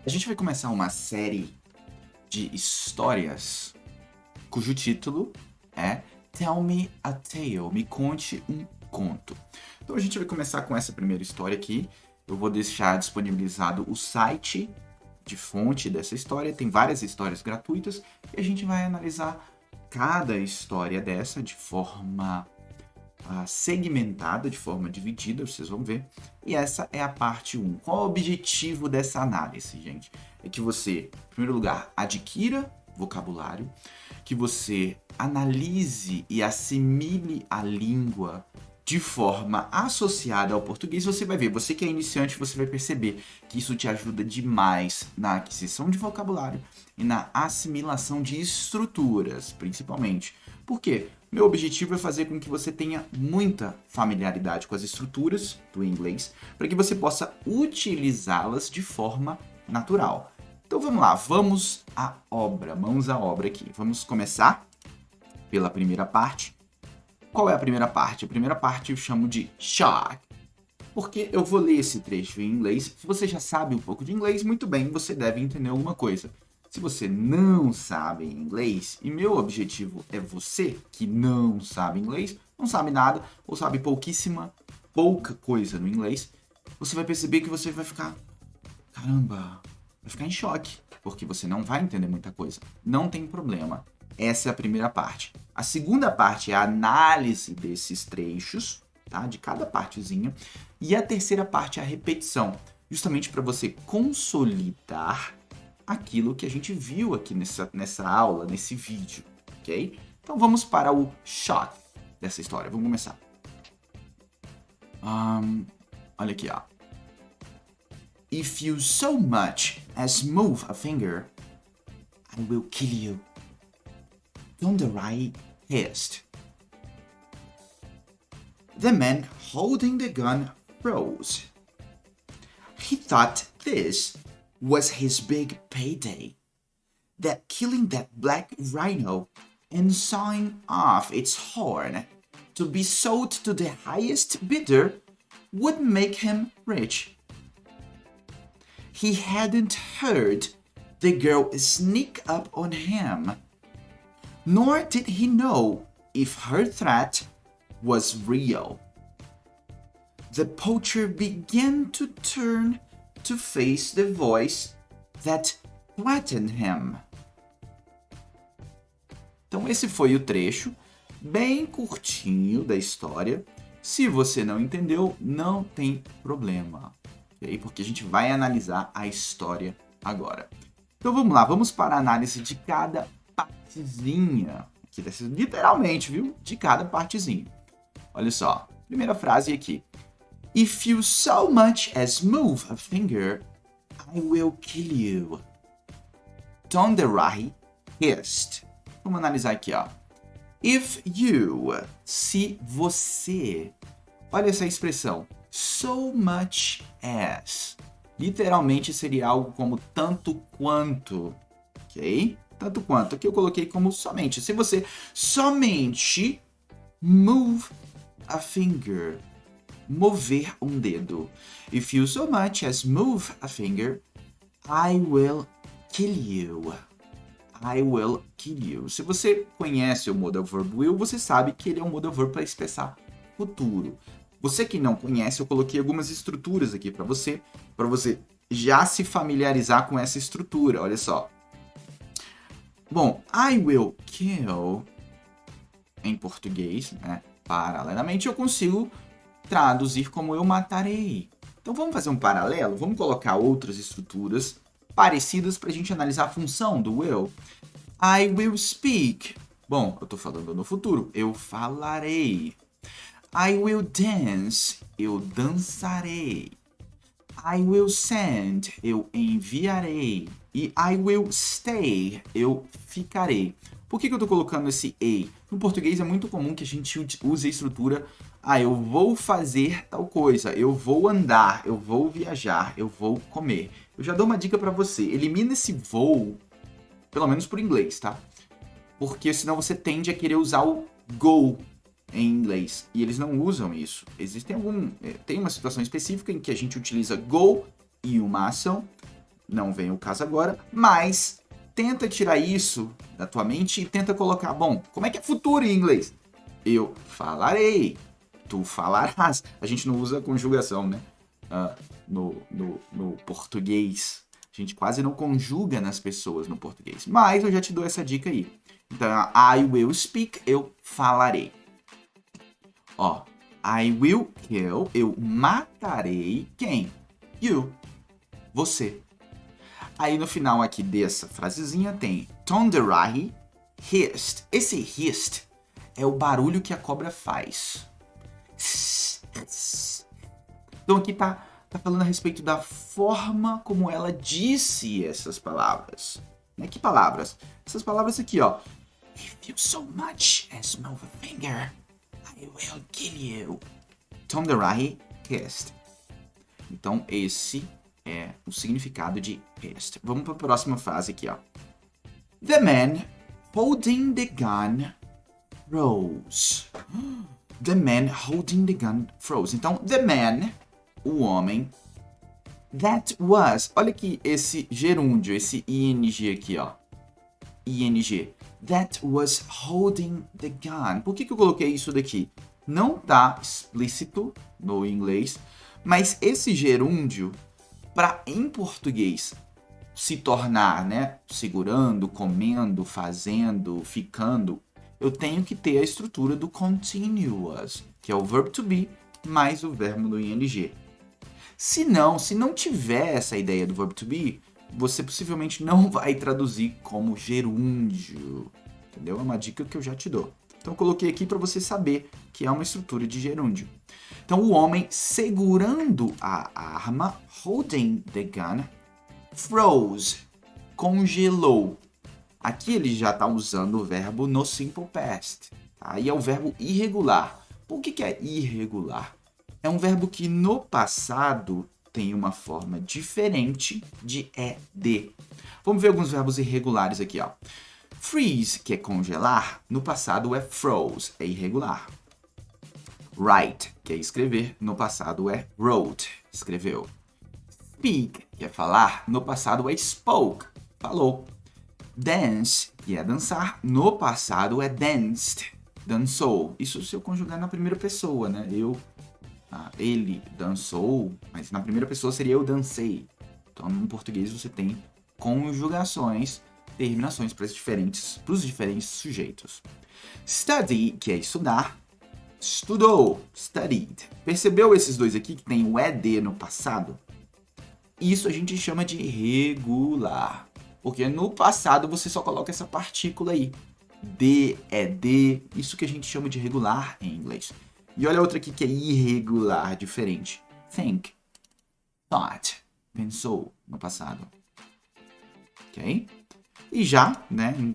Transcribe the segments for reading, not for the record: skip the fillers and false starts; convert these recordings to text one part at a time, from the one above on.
A gente vai começar uma série de histórias cujo título é Tell Me a Tale, me conte um conto. Então a gente vai começar com essa primeira história aqui. Eu vou deixar disponibilizado o site de fonte dessa história, tem várias histórias gratuitas e a gente vai analisar cada história dessa de forma segmentada, de forma dividida, vocês vão ver. E essa é a parte 1. Qual é o objetivo dessa análise, gente? É que você, em primeiro lugar, adquira vocabulário, que você analise e assimile a língua de forma associada ao português. Você vai ver, você que é iniciante, você vai perceber que isso te ajuda demais na aquisição de vocabulário e na assimilação de estruturas, principalmente. Por quê? Meu objetivo é fazer com que você tenha muita familiaridade com as estruturas do inglês, para que você possa utilizá-las de forma natural. Então vamos lá, vamos à obra, mãos à obra aqui. Vamos começar pela primeira parte. Qual é a primeira parte? A primeira parte eu chamo de shock, porque eu vou ler esse trecho em inglês. Se você já sabe um pouco de inglês, muito bem, você deve entender alguma coisa. Se você não sabe inglês, e meu objetivo é você que não sabe inglês, não sabe nada, ou sabe pouca coisa no inglês, você vai perceber que você vai ficar, caramba, vai ficar em choque, porque você não vai entender muita coisa. Não tem problema. Essa é a primeira parte. A segunda parte é a análise desses trechos, tá? De cada partezinha. E a terceira parte é a repetição, justamente para você consolidar aquilo que a gente viu aqui nessa aula, nesse vídeo, ok? Então vamos para o shock dessa história. Vamos começar. Olha aqui, ó. If you so much as move a finger, I will kill you. Tonderai hissed. The man holding the gun froze. He thought this was his big payday. That killing that black rhino and sawing off its horn to be sold to the highest bidder would make him rich. He hadn't heard the girl sneak up on him, nor did he know if her threat was real. The poacher began to turn to face the voice that threatened him. Então esse foi o trecho bem curtinho da história. Se você não entendeu, não tem problema, ok? Porque a gente vai analisar a história agora. Então vamos lá, vamos para a análise de cada partezinha. Aqui, literalmente, viu? De cada partezinha. Olha só, primeira frase aqui. If you so much as move a finger, I will kill you. Tonderai hissed. Vamos analisar aqui, ó. If you, se você. Olha essa expressão. So much as. Literalmente seria algo como tanto quanto. Ok? Tanto quanto. Aqui eu coloquei como somente. Se você somente move a finger. Mover um dedo. If you so much as move a finger, I will kill you. I will kill you. Se você conhece o modal verb will, você sabe que ele é um modal verb para expressar futuro. Você que não conhece, eu coloquei algumas estruturas aqui para você já se familiarizar com essa estrutura. Olha só. Bom, I will kill, em português, né? Paralelamente, eu consigo traduzir como eu matarei. Então vamos fazer um paralelo, vamos colocar outras estruturas parecidas para a gente analisar a função do will. I will speak. Bom, eu estou falando no futuro. Eu falarei. I will dance. Eu dançarei. I will send. Eu enviarei. E I will stay. Eu ficarei. Por que eu estou colocando esse a? No português é muito comum que a gente use a estrutura eu vou fazer tal coisa, eu vou andar, eu vou viajar, eu vou comer. Eu já dou uma dica para você, elimina esse vou, pelo menos por inglês, tá? Porque senão você tende a querer usar o go em inglês, e eles não usam isso. Tem uma situação específica em que a gente utiliza go e uma ação não vem o caso agora, mas tenta tirar isso da tua mente e tenta colocar, bom, como é que é futuro em inglês? Eu falarei, tu falarás. A gente não usa conjugação, né? No português. A gente quase não conjuga nas pessoas no português. Mas eu já te dou essa dica aí. Então, I will speak, eu falarei. Ó, I will kill, eu matarei quem? You, você. Aí no final aqui dessa frasezinha tem Tonderahi hissed. Esse hissed é o barulho que a cobra faz. Então aqui tá falando a respeito da forma como ela disse essas palavras. Né? Que palavras? Essas palavras aqui, ó. If you so much as move a finger, I will kill you. Tonderahi hissed. Então esse é o significado de hissed. Vamos para a próxima frase aqui, ó. The man holding the gun froze. The man holding the gun froze. Então, the man, o homem, that was, olha aqui esse gerúndio, esse ing aqui, ó. Ing. That was holding the gun. Por que eu coloquei isso daqui? Não tá explícito no inglês, mas esse gerúndio, para em português se tornar, né, segurando, comendo, fazendo, ficando, eu tenho que ter a estrutura do continuous, que é o verb to be mais o verbo do ing. Se não tiver essa ideia do verb to be, você possivelmente não vai traduzir como gerúndio, entendeu? É uma dica que eu já te dou. Então eu coloquei aqui para você saber que é uma estrutura de gerúndio. Então o homem segurando a arma, holding the gun, froze, congelou. Aqui ele já está usando o verbo no simple past. Tá? E é o verbo irregular. Por que é irregular? É um verbo que no passado tem uma forma diferente de ed. Vamos ver alguns verbos irregulares aqui, ó. Freeze, que é congelar, no passado é froze, é irregular. Write, que é escrever, no passado é wrote, escreveu. Speak, que é falar, no passado é spoke, falou. Dance, que é dançar, no passado é danced, dançou. Isso se eu conjugar na primeira pessoa, né? Ele dançou, mas na primeira pessoa seria eu dancei. Então, no português você tem conjugações, terminações para os diferentes sujeitos. Study, que é estudar, estudou, studied. Percebeu esses dois aqui que tem o ed no passado? Isso a gente chama de regular. Porque no passado você só coloca essa partícula aí. De, ed, isso que a gente chama de regular em inglês. E olha outra aqui que é irregular, diferente. Think, thought, pensou no passado. Ok? E já, né,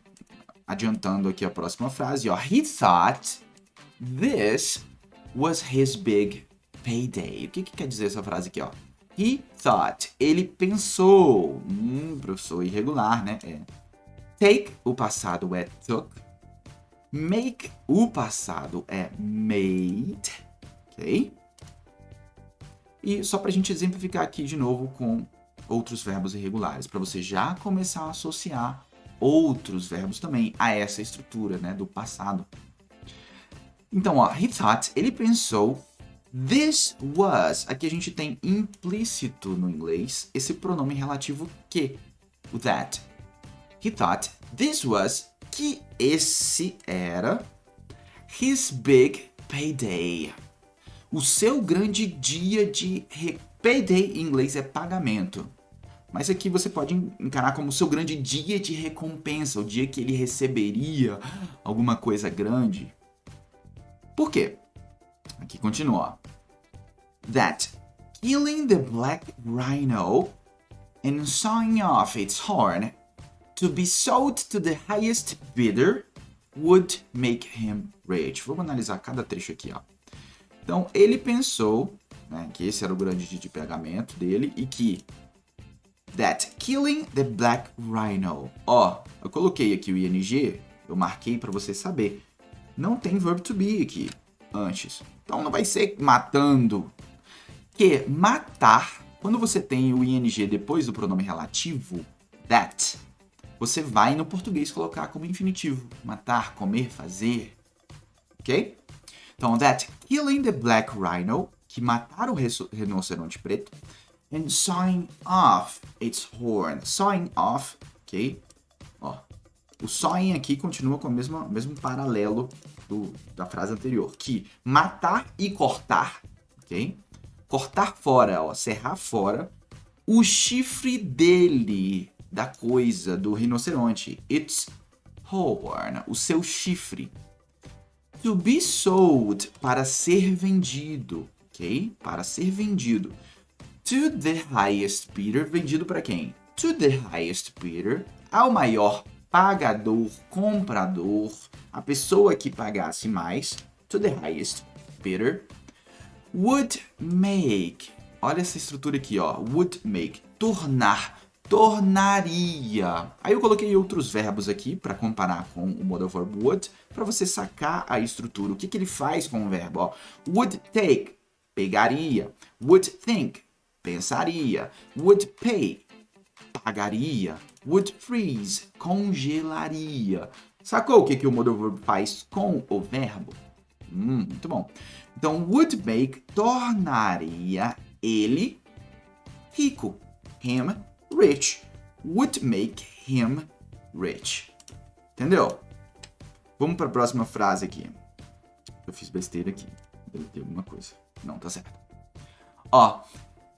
adiantando aqui a próxima frase, ó. He thought this was his big payday. O que quer dizer essa frase aqui, ó? He thought. Ele pensou. Professor irregular, né? Take, o passado é took. Make, o passado é made. Ok? E só pra gente exemplificar aqui de novo com outros verbos irregulares, para você já começar a associar outros verbos também a essa estrutura, né, do passado. Então, ó, he thought, ele pensou, this was, aqui a gente tem implícito no inglês esse pronome relativo que, o that. He thought, this was, que esse era his big payday. O seu grande dia de payday em inglês é pagamento. Mas aqui você pode encarar como o seu grande dia de recompensa, o dia que ele receberia alguma coisa grande. Por quê? Aqui continua. That killing the black rhino and sawing off its horn to be sold to the highest bidder would make him rich. Vamos analisar cada trecho aqui, ó. Então, ele pensou, né, que esse era o grande dia de pagamento dele e que that killing the black rhino. Ó, eu coloquei aqui o ing, eu marquei para você saber. Não tem verb to be aqui antes. Então não vai ser matando. Que matar Quando você tem o ing depois do pronome relativo, that, você vai no português colocar como infinitivo. Matar, comer, fazer. Ok? Então, that killing the black rhino, que mataram o rinoceronte preto, and sawing off its horn. Sawing off, ok? Ó, o sawing aqui continua com o mesmo paralelo da frase anterior, que matar e cortar, ok? Cortar fora, ó, serrar fora o chifre dele, da coisa, do rinoceronte. Its horn, o seu chifre. To be sold, para ser vendido, ok? Para ser vendido. To the highest bidder, vendido para quem? To the highest bidder, ao maior pagador, comprador, a pessoa que pagasse mais. To the highest bidder. Would make, olha essa estrutura aqui, ó. Would make, tornar, tornaria. Aí eu coloquei outros verbos aqui para comparar com o modal verb would, para você sacar a estrutura. O que ele faz com o verbo? Ó. Would take, pegaria. Would think, pensaria. Would pay, pagaria. Would freeze, congelaria. Sacou o que o modal verb faz com o verbo? Muito bom. Então, would make tornaria ele rico. Him rich. Would make him rich. Entendeu? Vamos para a próxima frase aqui. Eu fiz besteira aqui. Deve ter alguma coisa. Não, tá certo. Ó.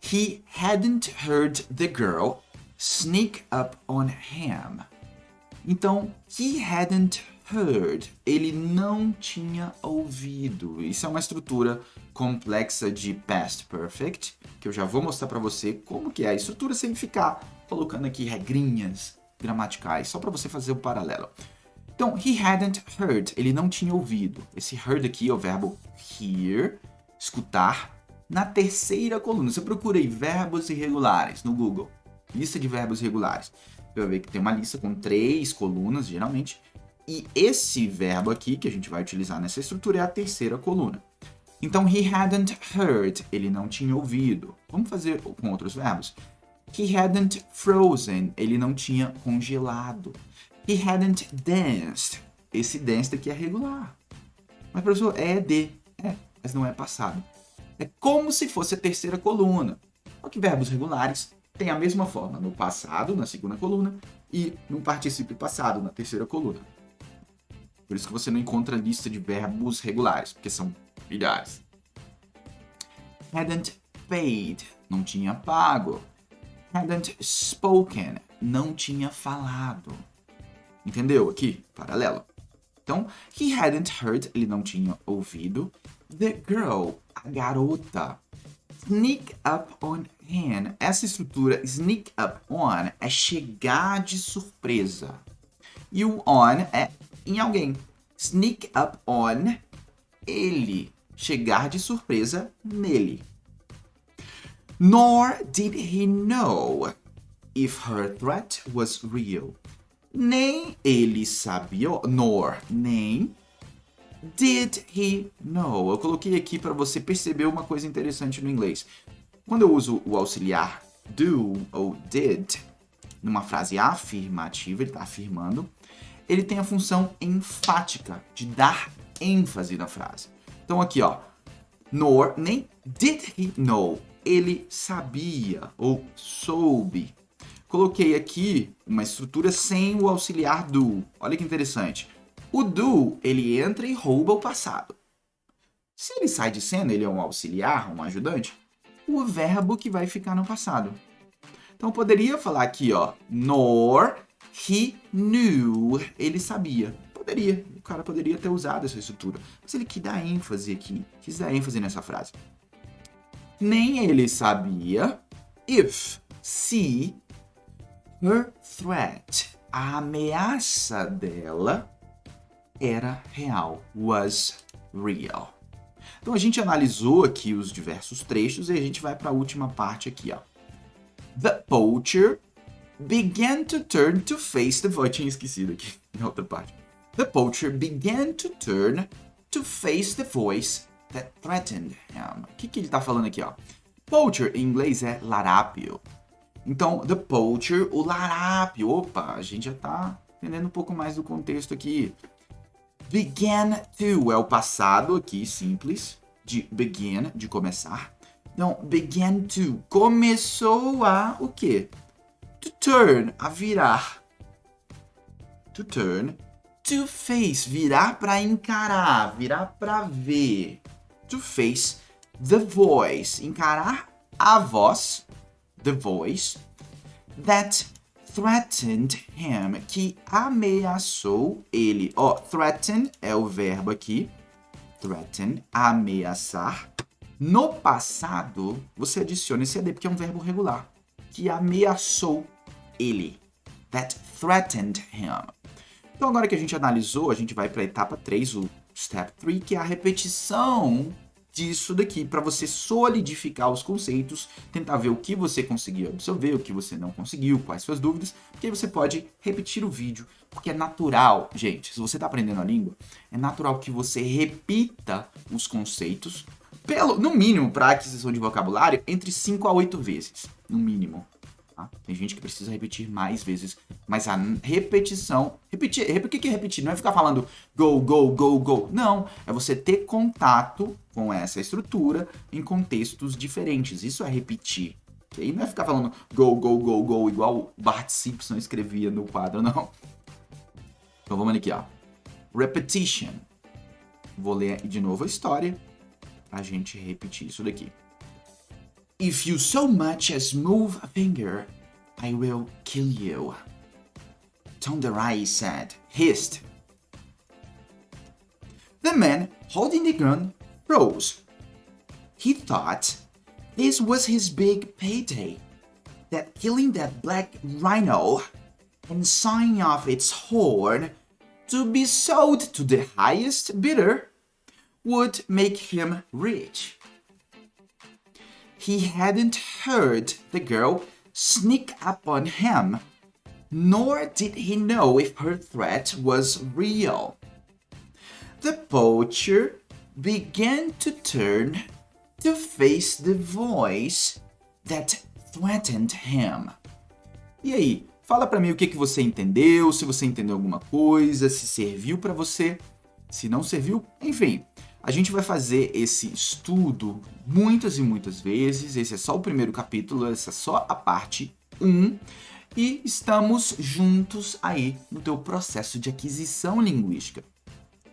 He hadn't heard the girl sneak up on him. Então, he hadn't heard. Ele não tinha ouvido. Isso é uma estrutura complexa de past perfect, que eu já vou mostrar para você como que é a estrutura sem ficar colocando aqui regrinhas gramaticais, só para você fazer o paralelo. Então, he hadn't heard. Ele não tinha ouvido. Esse heard aqui é o verbo hear, escutar, na terceira coluna. Você procura aí verbos irregulares no Google. Lista de verbos regulares. Você vai ver que tem uma lista com 3 colunas, geralmente. E esse verbo aqui, que a gente vai utilizar nessa estrutura, é a terceira coluna. Então, he hadn't heard. Ele não tinha ouvido. Vamos fazer com outros verbos. He hadn't frozen. Ele não tinha congelado. He hadn't danced. Esse danced aqui é regular. Mas, professor, é de. É, mas não é passado. É como se fosse a terceira coluna. Só que verbos regulares têm a mesma forma no passado, na segunda coluna, e no particípio passado, na terceira coluna. Por isso que você não encontra lista de verbos regulares, porque são milhares. Hadn't paid, não tinha pago. Hadn't spoken, não tinha falado. Entendeu aqui? Paralelo. Então, he hadn't heard, ele não tinha ouvido. The girl, a garota. Sneak up on him. Essa estrutura, sneak up on, é chegar de surpresa. E o on é em alguém. Sneak up on ele. Chegar de surpresa nele. Nor did he know if her threat was real. Nem ele sabia, nor, nem did he know. Eu coloquei aqui para você perceber uma coisa interessante no inglês. Quando eu uso o auxiliar do ou did numa frase afirmativa, ele está afirmando, ele tem a função enfática de dar ênfase na frase. Então aqui, ó, nor, nem did he know, ele sabia ou soube. Coloquei aqui uma estrutura sem o auxiliar do. Olha que interessante. O do, ele entra e rouba o passado. Se ele sai de cena, ele é um auxiliar, um ajudante, o verbo que vai ficar no passado. Então, eu poderia falar aqui, ó, nor he knew, ele sabia. Poderia, o cara poderia ter usado essa estrutura. Mas ele quis dar ênfase aqui, quis dar ênfase nessa frase. Nem ele sabia if, se, her threat, a ameaça dela, era real, was real. Então a gente analisou aqui os diversos trechos e a gente vai para a última parte aqui, ó. The poacher began to turn to face the voice. Tinha esquecido aqui na outra parte. The poacher began to turn to face the voice that threatened him. O que ele está falando aqui, ó? Poacher em inglês é larápio. Então, the poacher, o larápio. Opa, a gente já tá entendendo um pouco mais do contexto aqui. Began to é o passado aqui, simples, de begin, de começar. Então, began to, começou a o quê? To turn, a virar. To turn. To face, virar para encarar, virar para ver. To face the voice, encarar a voz, the voice, that threatened him, que ameaçou ele. Ó, threaten é o verbo aqui. Threaten, ameaçar. No passado, você adiciona esse AD porque é um verbo regular. Que ameaçou ele. That threatened him. Então, agora que a gente analisou, a gente vai para a etapa 3, o step 3, que é a repetição disso daqui, para você solidificar os conceitos, tentar ver o que você conseguiu absorver, o que você não conseguiu, quais suas dúvidas, porque aí você pode repetir o vídeo, porque é natural, gente, se você está aprendendo a língua, é natural que você repita os conceitos, no mínimo, para aquisição de vocabulário, entre 5 a 8 vezes, no mínimo. Tá? Tem gente que precisa repetir mais vezes, mas a repetição... o que é repetir? Não é ficar falando go, go, go, go. Não, é você ter contato com essa estrutura em contextos diferentes. Isso é repetir. Okay? Não é ficar falando go, go, go, go, igual o Bart Simpson escrevia no quadro, não. Então vamos aqui, ó. Repetition. Vou ler de novo a história pra gente repetir isso daqui. If you so much as move a finger, I will kill you. Tonderai said, hissed. The man holding the gun froze. He thought this was his big payday, that killing that black rhino and sawing off its horn to be sold to the highest bidder would make him rich. He hadn't heard the girl sneak up on him, nor did he know if her threat was real. The poacher began to turn to face the voice that threatened him. E aí, fala pra mim o que você entendeu, se você entendeu alguma coisa, se serviu pra você, se não serviu, enfim. A gente vai fazer esse estudo muitas e muitas vezes. Esse é só o primeiro capítulo, essa é só a parte 1. E estamos juntos aí no teu processo de aquisição linguística,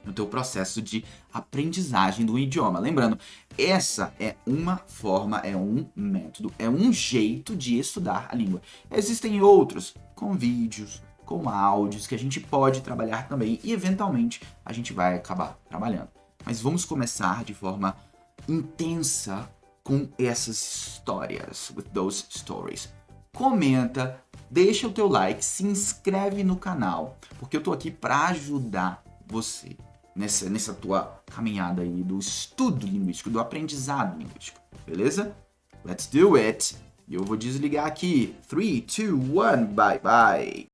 no teu processo de aprendizagem do idioma. Lembrando, essa é uma forma, é um método, é um jeito de estudar a língua. Existem outros, com vídeos, com áudios, que a gente pode trabalhar também e, eventualmente, a gente vai acabar trabalhando. Mas vamos começar de forma intensa com essas histórias, with those stories. Comenta, deixa o teu like, se inscreve no canal, porque eu tô aqui para ajudar você nessa tua caminhada aí do estudo linguístico, do aprendizado linguístico, beleza? Let's do it! E eu vou desligar aqui. 3, 2, 1, bye bye!